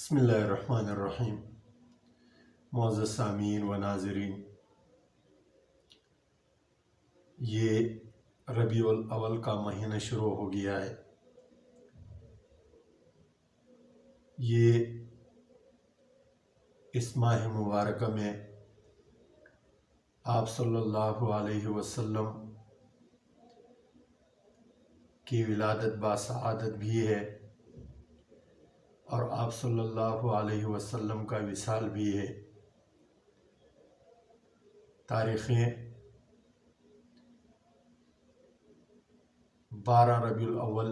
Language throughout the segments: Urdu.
بسم اللہ الرحمن الرحیم۔ معزز سامعین و ناظرین، یہ ربیع الاول کا مہینہ شروع ہو گیا ہے۔ یہ اس ماہ مبارکہ میں آپ صلی اللہ علیہ وسلم کی ولادت باسعادت بھی ہے، اور آپ صلی اللہ علیہ وسلم کا وصال بھی ہے۔ تاریخیں 12 ربیع الاول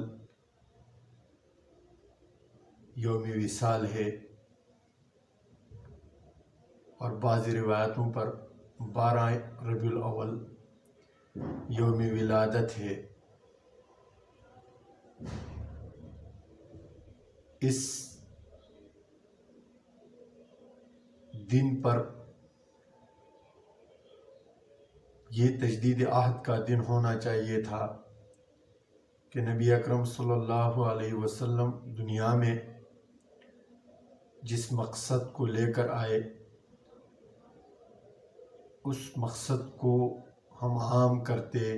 یوم وصال ہے، اور بعض روایتوں پر 12 ربیع الاول یوم ولادت ہے۔ اس دن پر یہ تجدید عہد کا دن ہونا چاہیے تھا کہ نبی اکرم صلی اللہ علیہ وسلم دنیا میں جس مقصد کو لے کر آئے، اس مقصد کو ہم عام کرتے،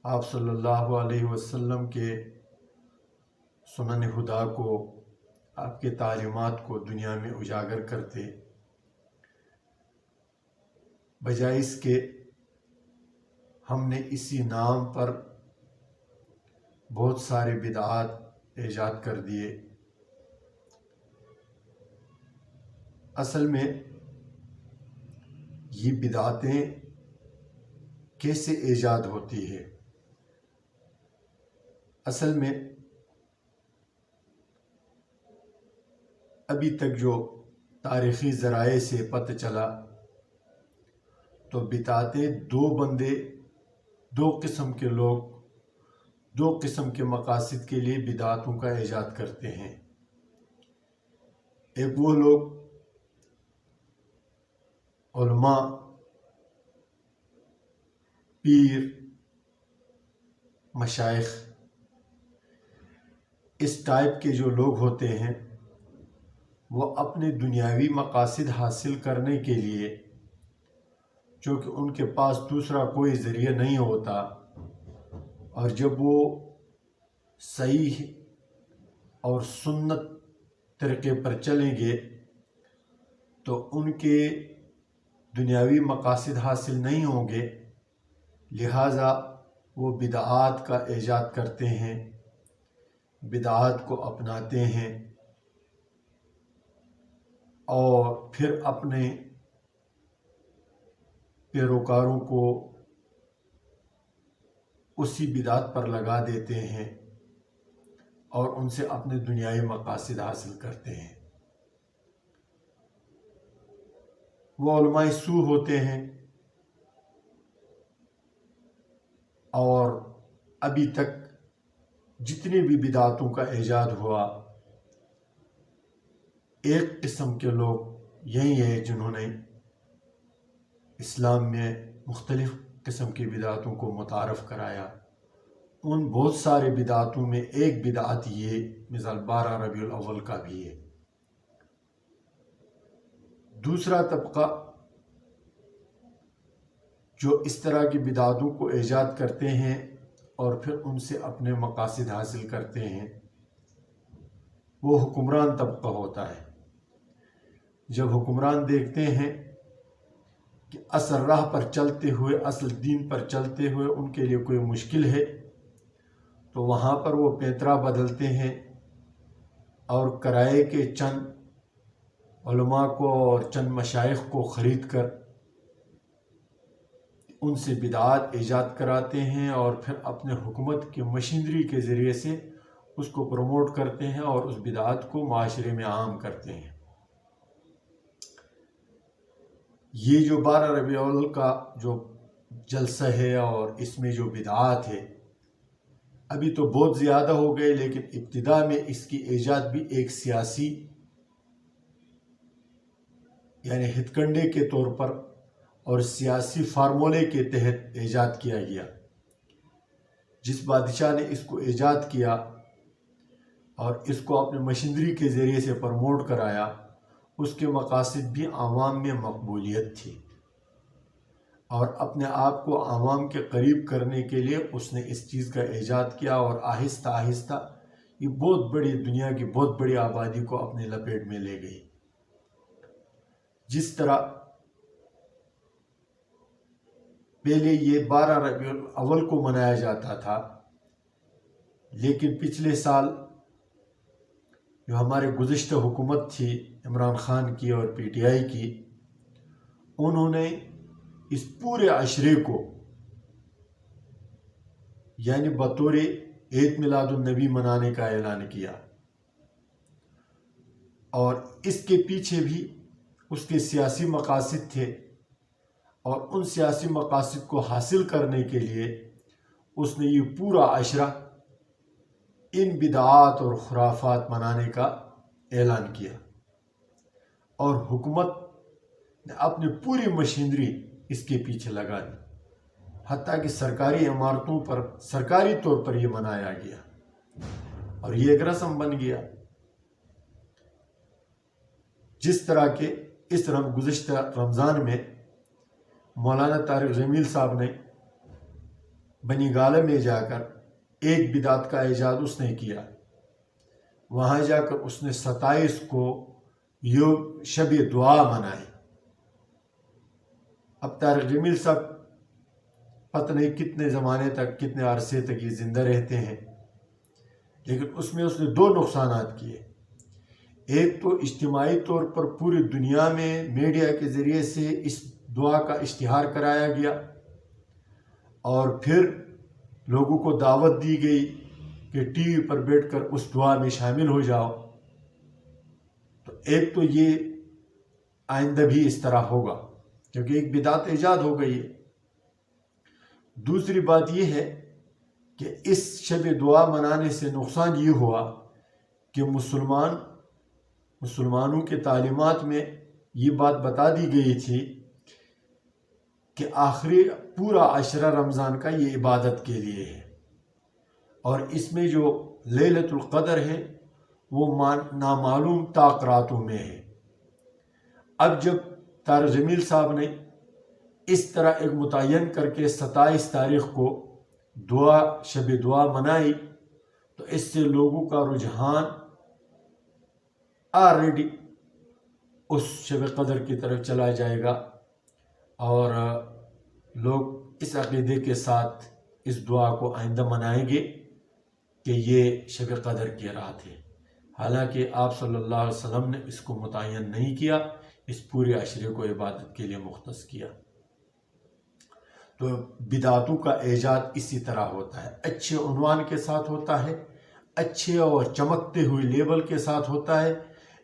آپ صلی اللہ علیہ وسلم کے سنن خدا کو، آپ کے تعلیمات کو دنیا میں اجاگر کرتے، بجائے اس کے ہم نے اسی نام پر بہت سارے بدعات ایجاد کر دیے۔ اصل میں یہ بدعتیں کیسے ایجاد ہوتی ہے؟ اصل میں ابھی تک جو تاریخی ذرائع سے پتہ چلا تو بدعتیں دو قسم کے لوگ دو قسم کے مقاصد کے لیے بدعتوں کا ایجاد کرتے ہیں۔ ایک وہ لوگ علماء، پیر، مشائخ، اس ٹائپ کے جو لوگ ہوتے ہیں، وہ اپنے دنیاوی مقاصد حاصل کرنے کے لیے، چونکہ ان کے پاس دوسرا کوئی ذریعہ نہیں ہوتا، اور جب وہ صحیح اور سنت طریقے پر چلیں گے تو ان کے دنیاوی مقاصد حاصل نہیں ہوں گے، لہٰذا وہ بدعات کا ایجاد کرتے ہیں، بدعات کو اپناتے ہیں، اور پھر اپنے پیروکاروں کو اسی بدعت پر لگا دیتے ہیں اور ان سے اپنے دنیاوی مقاصد حاصل کرتے ہیں۔ وہ علماء سو ہوتے ہیں، اور ابھی تک جتنی بھی بدعتوں کا ایجاد ہوا، ایک قسم کے لوگ یہی ہے جنہوں نے اسلام میں مختلف قسم کی بدعتوں کو متعارف کرایا۔ ان بہت سارے بدعتوں میں ایک بدعت یہ مثال 12 ربیع الاول کا بھی ہے۔ دوسرا طبقہ جو اس طرح کی بدعتوں کو ایجاد کرتے ہیں اور پھر ان سے اپنے مقاصد حاصل کرتے ہیں، وہ حکمران طبقہ ہوتا ہے۔ جب حکمران دیکھتے ہیں کہ اصل راہ پر چلتے ہوئے، اصل دین پر چلتے ہوئے ان کے لیے کوئی مشکل ہے، تو وہاں پر وہ پیترا بدلتے ہیں اور کرائے کے چند علماء کو اور چند مشائخ کو خرید کر ان سے بدعات ایجاد کراتے ہیں، اور پھر اپنے حکومت کی مشینری کے ذریعے سے اس کو پروموٹ کرتے ہیں اور اس بدعات کو معاشرے میں عام کرتے ہیں۔ یہ جو 12 ربیع الاول کا جو جلسہ ہے اور اس میں جو بدعات ہے، ابھی تو بہت زیادہ ہو گئے، لیکن ابتدا میں اس کی ایجاد بھی ایک سیاسی یعنی ہتھ کنڈے کے طور پر اور سیاسی فارمولے کے تحت ایجاد کیا گیا۔ جس بادشاہ نے اس کو ایجاد کیا اور اس کو اپنے مشینری کے ذریعے سے پروموٹ کرایا، اس کے مقاصد بھی عوام میں مقبولیت تھی، اور اپنے آپ کو عوام کے قریب کرنے کے لیے اس نے اس چیز کا ایجاد کیا، اور آہستہ آہستہ یہ بہت بڑی دنیا کی بہت بڑی آبادی کو اپنے لپیٹ میں لے گئی۔ جس طرح پہلے یہ 12 ربیع الاول کو منایا جاتا تھا، لیکن پچھلے سال جو ہمارے گزشتہ حکومت تھی عمران خان کی اور پی ٹی آئی کی، انہوں نے اس پورے عشرے کو یعنی بطور عید میلاد النبی منانے کا اعلان کیا، اور اس کے پیچھے بھی اس کے سیاسی مقاصد تھے، اور ان سیاسی مقاصد کو حاصل کرنے کے لیے اس نے یہ پورا عشرہ ان بدعات اور خرافات منانے کا اعلان کیا، اور حکومت نے اپنی پوری مشینری اس کے پیچھے لگا دی، حتیٰ کہ سرکاری عمارتوں پر سرکاری طور پر یہ منایا گیا، اور یہ ایک رسم بن گیا۔ جس طرح کہ اس گزشتہ رمضان میں مولانا طارق جمیل صاحب نے بنی گالہ میں جا کر ایک بدعت کا ایجاد اس نے کیا، وہاں جا کر اس نے 27 کو یوم شب دعا منائی۔ اب طارق جمیل صاحب پتہ نہیں کتنے زمانے تک، کتنے عرصے تک یہ زندہ رہتے ہیں، لیکن اس میں اس نے 2 نقصانات کیے۔ ایک تو اجتماعی طور پر پوری دنیا میں میڈیا کے ذریعے سے اس دعا کا اشتہار کرایا گیا، اور پھر لوگوں کو دعوت دی گئی کہ ٹی وی پر بیٹھ کر اس دعا میں شامل ہو جاؤ۔ تو ایک تو یہ آئندہ بھی اس طرح ہوگا، کیونکہ ایک بدعت ایجاد ہو گئی ہے۔ دوسری بات یہ ہے کہ اس شب دعا منانے سے نقصان یہ ہوا کہ مسلمانوں کے تعلیمات میں یہ بات بتا دی گئی تھی کہ آخری پورا عشرہ رمضان کا یہ عبادت کے لیے ہے، اور اس میں جو لیلۃ القدر ہے وہ نامعلوم راتوں میں ہے۔ اب جب طارق جمیل صاحب نے اس طرح ایک متعین کر کے 27 تاریخ کو شب دعا منائی، تو اس سے لوگوں کا رجحان آلریڈی اس شب قدر کی طرف چلا جائے گا، اور لوگ اس عقیدے کے ساتھ اس دعا کو آئندہ منائیں گے کہ یہ شب قدر کی رات ہے، حالانکہ آپ صلی اللہ علیہ وسلم نے اس کو متعین نہیں کیا، اس پورے عشرے کو عبادت کے لیے مختص کیا۔ تو بدعتوں کا ایجاد اسی طرح ہوتا ہے، اچھے عنوان کے ساتھ ہوتا ہے، اچھے اور چمکتے ہوئے لیبل کے ساتھ ہوتا ہے،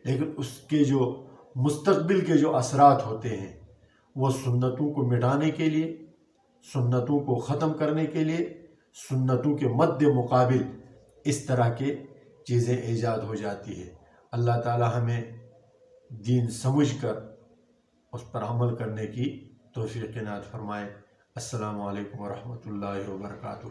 لیکن اس کے جو مستقبل کے جو اثرات ہوتے ہیں وہ سنتوں کو مٹانے کے لیے، سنتوں کو ختم کرنے کے لیے، سنتوں کے مد مقابل اس طرح کے چیزیں ایجاد ہو جاتی ہے۔ اللہ تعالی ہمیں دین سمجھ کر اس پر عمل کرنے کی توفیق عنایت فرمائے۔ السلام علیکم ورحمۃ اللہ وبرکاتہ۔